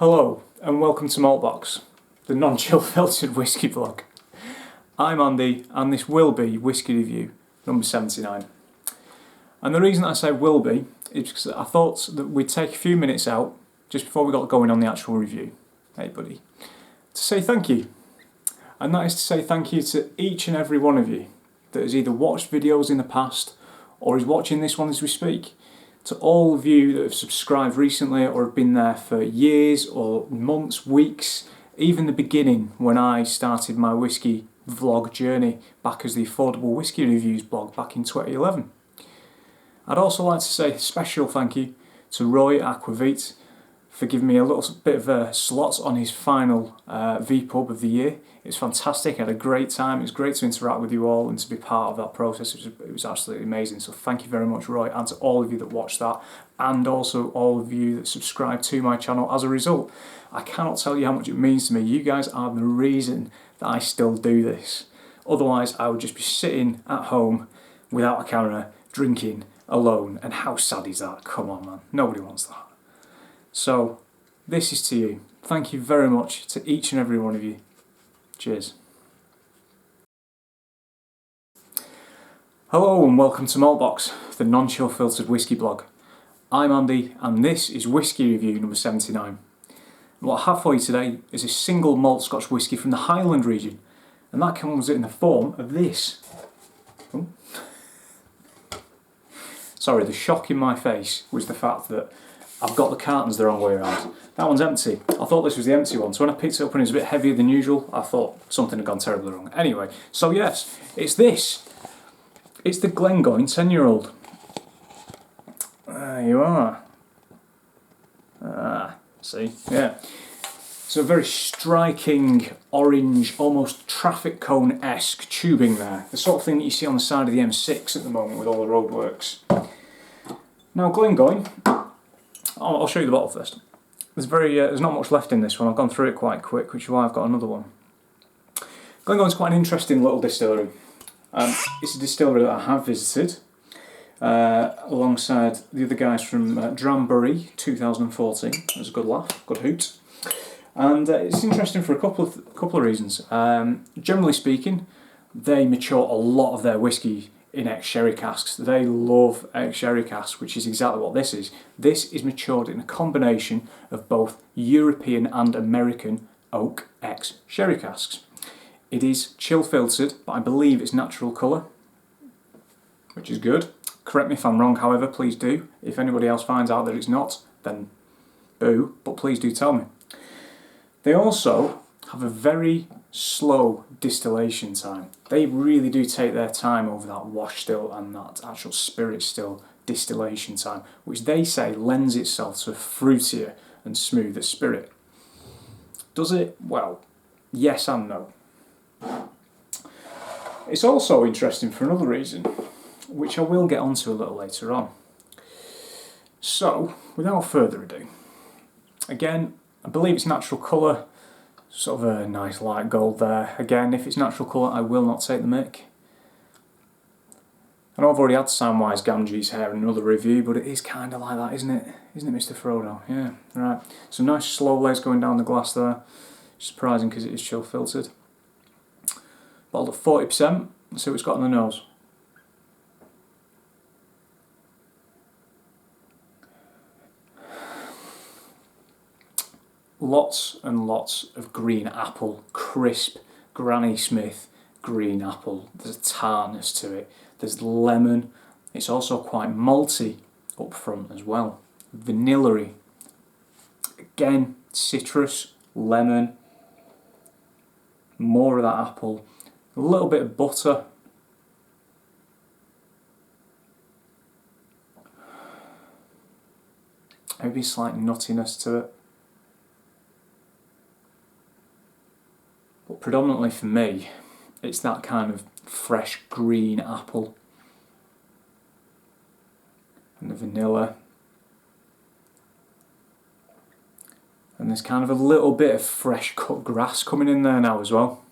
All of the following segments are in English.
Hello and welcome to Maltbox, the non-chill filtered whisky blog. I'm Andy and this will be whisky review number 79. And the reason I say will be is because I thought that we'd take a few minutes out just before we got going on the actual review, hey buddy, to say thank you. And that is to say thank you to each and every one of you that has either watched videos in the past or is watching this one as we speak. To all of you that have subscribed recently or have been there for years or months, weeks, even the beginning when I started my whisky vlog journey back as the Affordable Whisky Reviews blog back in 2011. I'd also like to say a special thank you to Roy Aquavit for giving me a little bit of a slot on his final VPub of the year. It was fantastic, I had a great time, it was great to interact with you all and to be part of that process. It was absolutely amazing, so thank you very much Roy, and to all of you that watched that, and also all of you that subscribe to my channel as a result. I cannot tell you how much it means to me. You guys are the reason that I still do this. Otherwise I would just be sitting at home without a camera, drinking, alone, and how sad is that? Come on man, nobody wants that. So, this is to you. Thank you very much to each and every one of you. Cheers. Hello and welcome to Maltbox, the non-chill filtered whisky blog. I'm Andy and this is whisky review number 79. And what I have for you today is a single malt Scotch whisky from the Highland region, and that comes in the form of this. Oh. Sorry, the shock in my face was the fact that I've got the cartons the wrong way around. That one's empty. I thought this was the empty one, so when I picked it up and it was a bit heavier than usual, I thought something had gone terribly wrong. Anyway, so yes, it's this. It's the Glengoyne 10-year-old. There you are. See, yeah. It's a very striking orange, almost traffic cone-esque tubing there. The sort of thing that you see on the side of the M6 at the moment with all the roadworks. Now Glengoyne, I'll show you the bottle first. There's not much left in this one. I've gone through it quite quick, which is why I've got another one. Glengoyne's quite an interesting little distillery. It's a distillery that I have visited alongside the other guys from Drambury 2014. It was a good laugh, good hoot. And it's interesting for a couple of reasons. Generally speaking, they mature a lot of their whisky in ex-sherry casks. They love ex-sherry casks, which is exactly what this is. This is matured in a combination of both European and American oak ex-sherry casks. It is chill filtered, but I believe it's natural colour, which is good. Correct me if I'm wrong, however, please do. If anybody else finds out that it's not, then boo, but please do tell me. They also have a very slow distillation time. They really do take their time over that wash still and that actual spirit still distillation time, which they say lends itself to a fruitier and smoother spirit. Does it? Well, yes and no. It's also interesting for another reason, which I will get onto a little later on. So, without further ado, again, I believe it's natural colour. Sort of a nice light gold there. Again, if it's natural colour, I will not take the mick. I know I've already had Samwise Gamgee's hair in another review, but it is kind of like that, isn't it? Isn't it, Mr. Frodo? Yeah, right. Some nice slow lays going down the glass there. Surprising because it is chill filtered. Bottled at 40%. Let's see what it's got on the nose. Lots and lots of green apple, crisp Granny Smith green apple. There's a tartness to it. There's lemon. It's also quite malty up front as well. Vanilla-y. Again, citrus, lemon, more of that apple. A little bit of butter. Maybe a slight nuttiness to it. But predominantly for me, it's that kind of fresh green apple and the vanilla, and there's kind of a little bit of fresh cut grass coming in there now as well.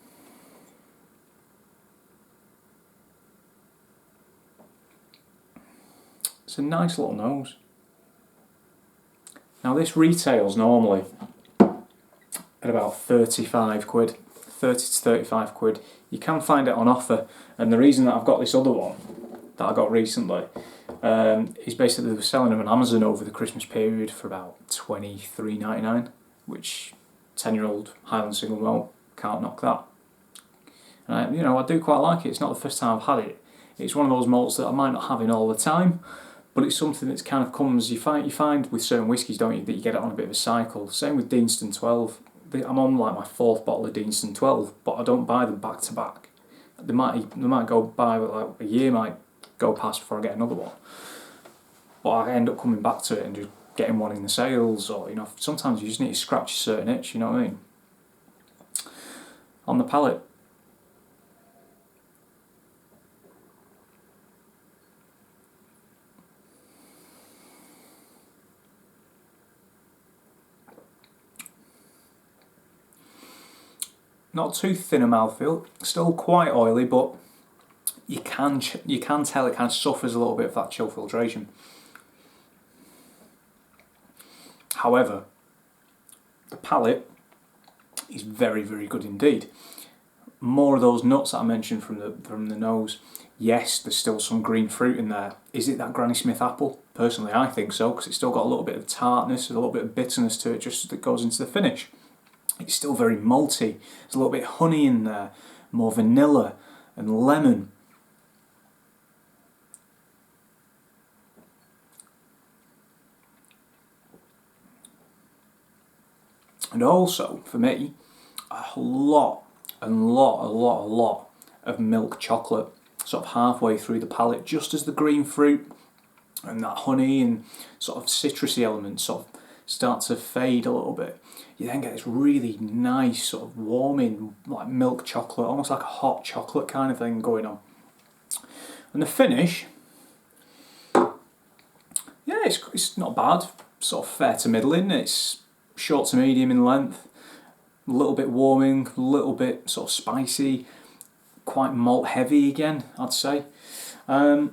It's a nice little nose. Now this retails normally at about 35 quid, 30 to 35 quid. You can find it on offer, and the reason that I've got this other one that I got recently is basically they were selling them on Amazon over the Christmas period for about $23.99, which 10-year-old Highland single malt, can't knock that. And I do quite like it. It's not the first time I've had it. It's one of those malts that I might not have in all the time, but it's something that's kind of comes. You find with certain whiskies, don't you, that you get it on a bit of a cycle. Same with Deanston 12. I'm on like my 4th bottle of Deanston 12, but I don't buy them back to back. They might go by, like a year might go past before I get another one. But I end up coming back to it and just getting one in the sales, or sometimes you just need to scratch a certain itch. You know what I mean? On the palate. Not too thin a mouthfeel, still quite oily, but you can tell it kind of suffers a little bit of that chill filtration. However, the palate is very, very good indeed. More of those nuts that I mentioned from the nose. Yes, there's still some green fruit in there. Is it that Granny Smith apple? Personally, I think so, because it's still got a little bit of tartness, a little bit of bitterness to it, just that goes into the finish. It's still very malty. There's a little bit of honey in there, more vanilla and lemon. And also, for me, a lot of milk chocolate, sort of halfway through the palate, just as the green fruit and that honey and sort of citrusy elements sort of start to fade a little bit. You then get this really nice sort of warming, like milk chocolate, almost like a hot chocolate kind of thing going on. And the finish, yeah, it's not bad, sort of fair to middling. It's short to medium in length, a little bit warming, a little bit sort of spicy, quite malt heavy again, I'd say. The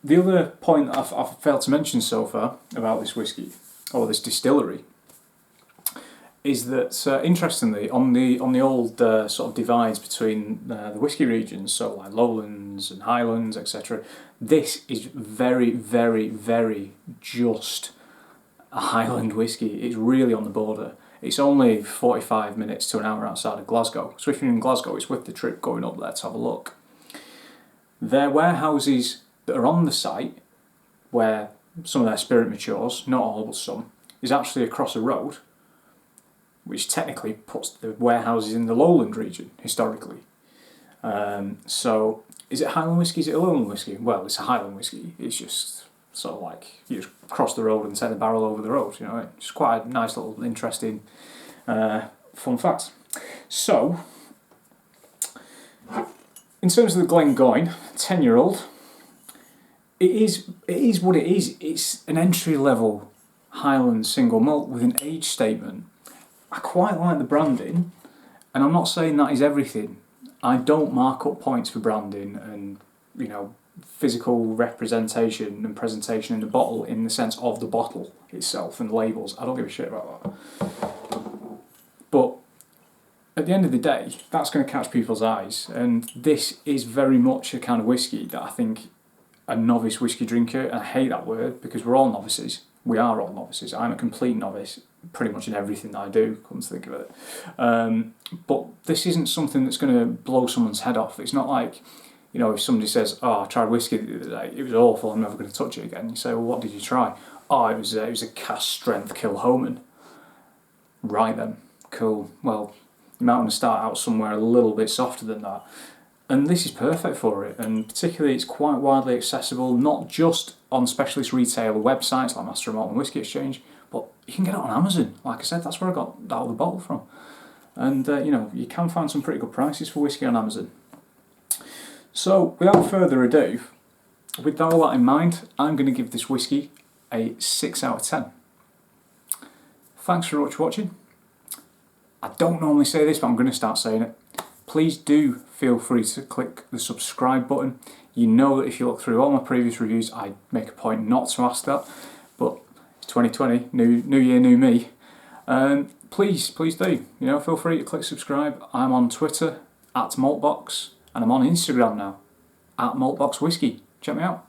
other point I've failed to mention so far about this whiskey, or this distillery, is that interestingly, on the old sort of divides between the whiskey regions, so like Lowlands and Highlands, etc., this is very, very, very just a Highland whiskey. It's really on the border. It's only 45 minutes to an hour outside of Glasgow. So if you're in Glasgow, it's worth the trip going up there to have a look. Their warehouses that are on the site, where some of their spirit matures, not all but some, is actually across a road, which technically puts the warehouses in the Lowland region, historically. So, is it Highland whiskey, is it a Lowland whiskey? Well, it's a Highland whiskey. It's just sort of like, you just cross the road and take the barrel over the road, It's quite a nice little, interesting, fun fact. So, in terms of the Glengoyne, 10-year-old, it is what it is. It's an entry-level Highland single malt with an age statement. I quite like the branding, and I'm not saying that is everything. I don't mark up points for branding and, physical representation and presentation in the bottle in the sense of the bottle itself and labels. I don't give a shit about that. But at the end of the day, that's going to catch people's eyes, and this is very much a kind of whiskey that I think a novice whiskey drinker, and I hate that word because we're all novices. We are all novices. I'm a complete novice pretty much in everything that I do, come to think of it. But this isn't something that's going to blow someone's head off. It's not like, if somebody says, "Oh, I tried whiskey the other day, it was awful, I'm never going to touch it again." You say, "Well, what did you try?" "Oh, it was a cask strength Kilhoman." Right then, cool. Well, you might want to start out somewhere a little bit softer than that. And this is perfect for it, and particularly it's quite widely accessible, not just on specialist retailer websites like Master of Malt and Whisky Exchange, but you can get it on Amazon. Like I said, that's where I got that other bottle from. And, you can find some pretty good prices for whiskey on Amazon. So, without further ado, with all that in mind, I'm going to give this whiskey a 6 out of 10. Thanks very much for watching. I don't normally say this, but I'm going to start saying it. Please do feel free to click the subscribe button. You know that if you look through all my previous reviews, I make a point not to ask that. But it's 2020, new year, new me. please do. You know, feel free to click subscribe. I'm on Twitter @Maltbox, and I'm on Instagram now @MaltboxWhisky. Check me out.